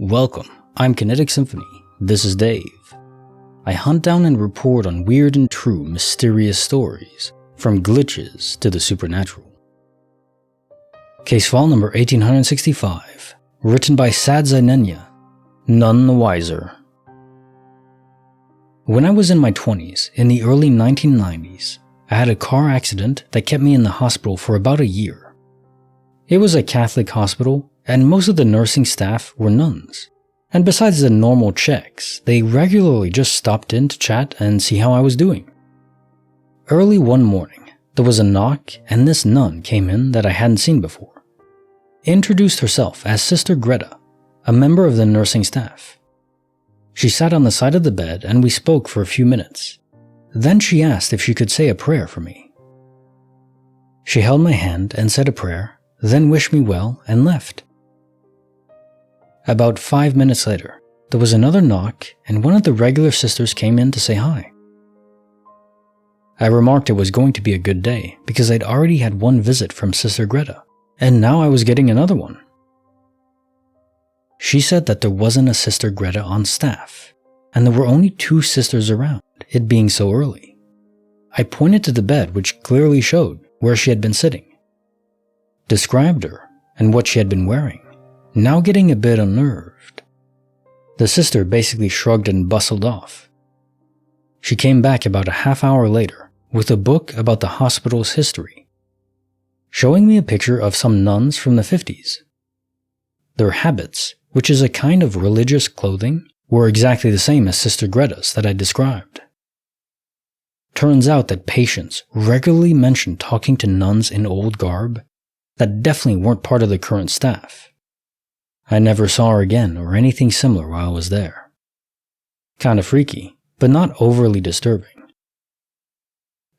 Welcome, I'm Kinetic Symphony. This is Dave. I hunt down and report on weird and true mysterious stories, from glitches to the supernatural. Case file number 1865, written by sadzanenyama, Nun the Wiser. When I was in my 20s, in the early 1990s, I had a car accident that kept me in the hospital for about a year. It was a Catholic hospital, and most of the nursing staff were nuns. And besides the normal checks, they regularly just stopped in to chat and see how I was doing. Early one morning, there was a knock and this nun came in that I hadn't seen before. Introduced herself as Sister Greta, a member of the nursing staff. She sat on the side of the bed and we spoke for a few minutes. Then she asked if she could say a prayer for me. She held my hand and said a prayer, then wished me well and left. About 5 minutes later, there was another knock and one of the regular sisters came in to say hi. I remarked it was going to be a good day because I'd already had one visit from Sister Greta, and now I was getting another one. She said that there wasn't a Sister Greta on staff, and there were only 2 sisters around, it being so early. I pointed to the bed which clearly showed where she had been sitting, described her and what she had been wearing, now getting a bit unnerved. The sister basically shrugged and bustled off. She came back about a half hour later with a book about the hospital's history, showing me a picture of some nuns from the 50s. Their habits, which is a kind of religious clothing, were exactly the same as Sister Greta's that I described. Turns out that patients regularly mentioned talking to nuns in old garb that definitely weren't part of the current staff. I never saw her again or anything similar while I was there. Kinda freaky, but not overly disturbing.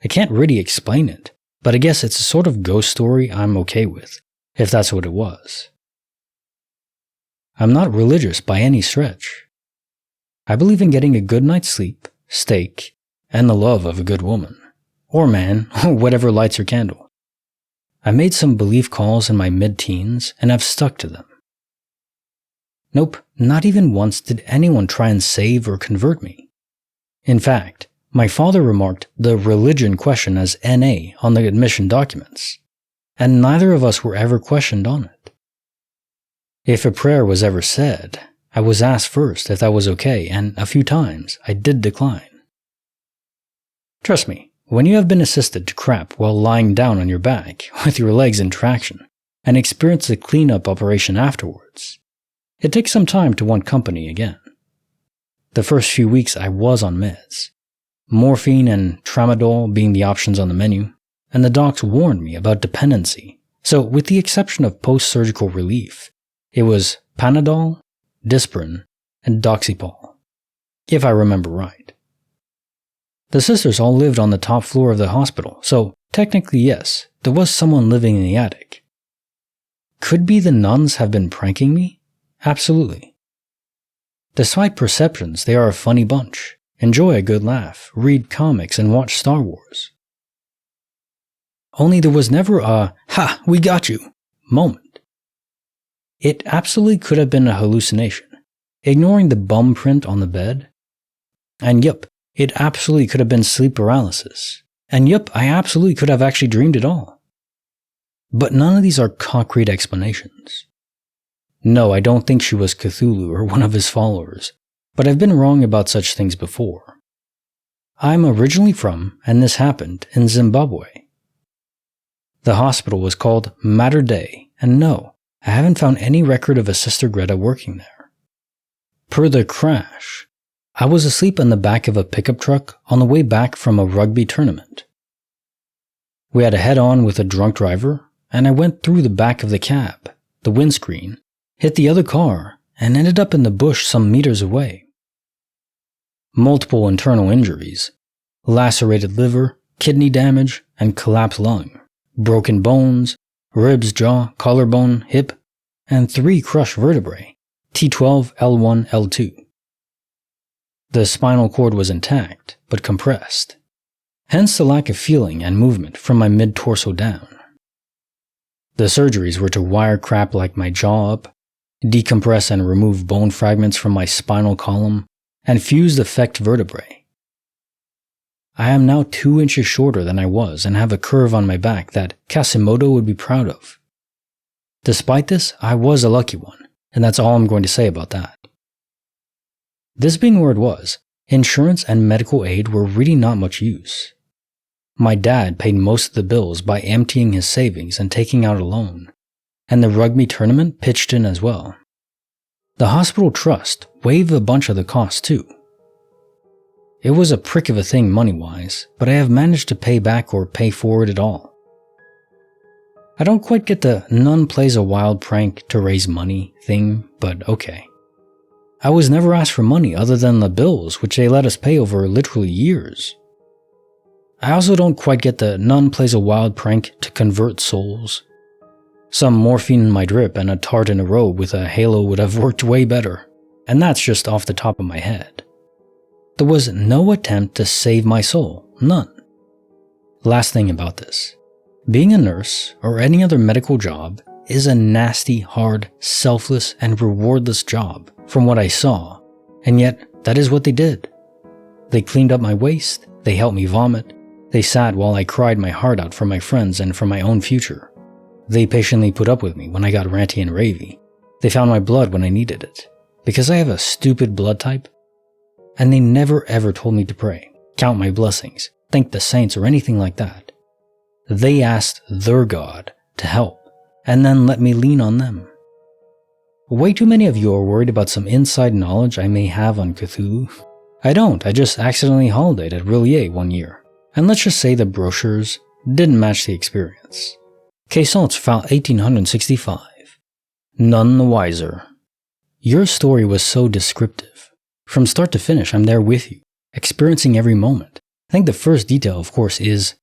I can't really explain it, but I guess it's a sort of ghost story I'm okay with, if that's what it was. I'm not religious by any stretch. I believe in getting a good night's sleep, steak, and the love of a good woman, or man, or whatever lights your candle. I made some belief calls in my mid-teens and I've stuck to them. Nope, not even once did anyone try and save or convert me. In fact, my father remarked the religion question as NA on the admission documents, and neither of us were ever questioned on it. If a prayer was ever said, I was asked first if that was okay, and a few times I did decline. Trust me, when you have been assisted to crap while lying down on your back with your legs in traction and experience the cleanup operation afterwards, it takes some time to want company again. The first few weeks I was on meds, morphine and tramadol being the options on the menu, and the docs warned me about dependency, so with the exception of post-surgical relief, it was Panadol, Disprin, and Doxypol, if I remember right. The sisters all lived on the top floor of the hospital, so technically yes, there was someone living in the attic. Could be the nuns have been pranking me? Absolutely. Despite perceptions, they are a funny bunch, enjoy a good laugh, read comics, and watch Star Wars. Only there was never a, "Ha, we got you" moment. It absolutely could have been a hallucination, ignoring the bum print on the bed. And yup, it absolutely could have been sleep paralysis. And yup, I absolutely could have actually dreamed it all. But none of these are concrete explanations. No, I don't think she was Cthulhu or one of his followers, but I've been wrong about such things before. I'm originally from, and this happened, in Zimbabwe. The hospital was called Mater Dei, and no, I haven't found any record of a Sister Greta working there. Per the crash, I was asleep in the back of a pickup truck on the way back from a rugby tournament. We had a head-on with a drunk driver, and I went through the back of the cab, the windscreen, hit the other car, and ended up in the bush some meters away. Multiple internal injuries, lacerated liver, kidney damage, and collapsed lung, broken bones, ribs, jaw, collarbone, hip, and 3 crushed vertebrae, T12, L1, L2. The spinal cord was intact, but compressed, hence the lack of feeling and movement from my mid-torso down. The surgeries were to wire crap like my jaw up, decompress and remove bone fragments from my spinal column, and fuse affected vertebrae. I am now 2 inches shorter than I was and have a curve on my back that Kasimoto would be proud of. Despite this, I was a lucky one, and that's all I'm going to say about that. This being where it was, insurance and medical aid were really not much use. My dad paid most of the bills by emptying his savings and taking out a loan, and the rugby tournament pitched in as well. The hospital trust waived a bunch of the costs too. It was a prick of a thing money-wise, but I have managed to pay back or pay forward it all. I don't quite get the nun plays a wild prank to raise money thing, but okay. I was never asked for money other than the bills, which they let us pay over literally years. I also don't quite get the nun plays a wild prank to convert souls. Some morphine in my drip and a tart in a robe with a halo would have worked way better, and that's just off the top of my head. There was no attempt to save my soul, none. Last thing about this. Being a nurse, or any other medical job, is a nasty, hard, selfless, and rewardless job, from what I saw, and yet that is what they did. They cleaned up my waste, they helped me vomit, they sat while I cried my heart out for my friends and for my own future. They patiently put up with me when I got ranty and ravey. They found my blood when I needed it, because I have a stupid blood type. And they never ever told me to pray, count my blessings, thank the saints, or anything like that. They asked their God to help, and then let me lean on them. Way too many of you are worried about some inside knowledge I may have on Cthulhu. I don't, I just accidentally holidayed at Rillier one year, and let's just say the brochures didn't match the experience. Caissons found 1865. Nun the Wiser. Your story was so descriptive. From start to finish, I'm there with you, experiencing every moment. I think the first detail, of course, is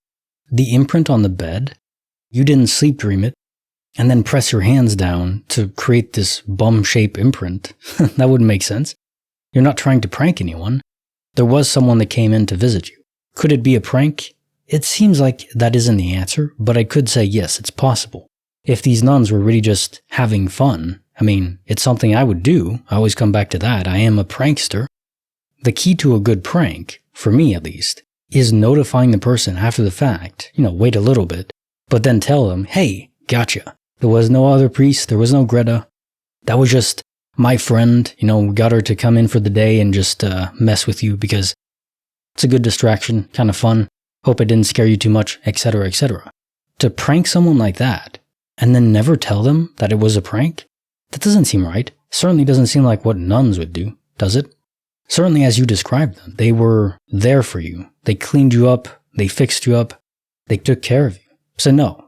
the imprint on the bed. You didn't sleep dream it, and then press your hands down to create this bum-shaped imprint. That wouldn't make sense. You're not trying to prank anyone. There was someone that came in to visit you. Could it be a prank? It seems like that isn't the answer, but I could say yes, it's possible. If these nuns were really just having fun, I mean, it's something I would do. I always come back to that. I am a prankster. The key to a good prank, for me at least, is notifying the person after the fact. Wait a little bit, but then tell them, hey, gotcha. There was no other priest. There was no Greta. That was just my friend. We got her to come in for the day and just mess with you because it's a good distraction, kind of fun. Hope it didn't scare you too much, etc., etc. To prank someone like that, and then never tell them that it was a prank? That doesn't seem right. Certainly doesn't seem like what nuns would do, does it? Certainly as you described them, they were there for you. They cleaned you up, they fixed you up, they took care of you. So no,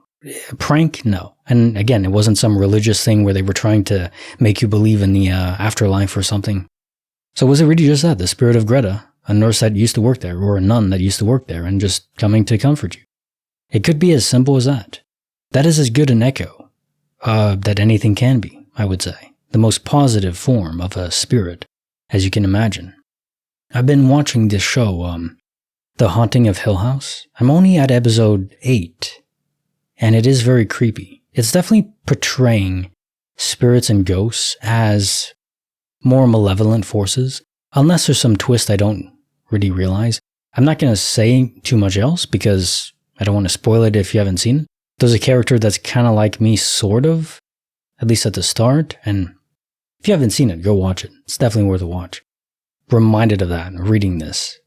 prank, no. And again, it wasn't some religious thing where they were trying to make you believe in the afterlife or something. So was it really just that, the spirit of Greta? A nurse that used to work there, or a nun that used to work there, and just coming to comfort you. It could be as simple as that. That is as good an echo that anything can be, I would say. The most positive form of a spirit, as you can imagine. I've been watching this show, The Haunting of Hill House. I'm only at episode 8, and it is very creepy. It's definitely portraying spirits and ghosts as more malevolent forces, unless there's some twist I don't really realize. I'm not going to say too much else because I don't want to spoil it if you haven't seen it. There's a character that's kind of like me, sort of, at least at the start, and if you haven't seen it, go watch it. It's definitely worth a watch. Reminded of that reading this.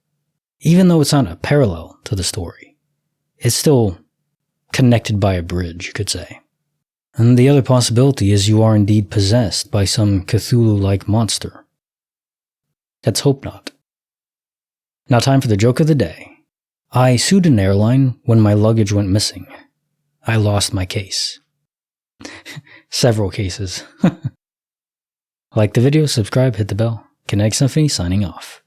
Even though it's not a parallel to the story, it's still connected by a bridge, you could say. And the other possibility is you are indeed possessed by some Cthulhu-like monster. Let's hope not. Now time for the joke of the day. I sued an airline when my luggage went missing. I lost my case. Several cases. Like the video, subscribe, hit the bell. Kinetic Symphony signing off.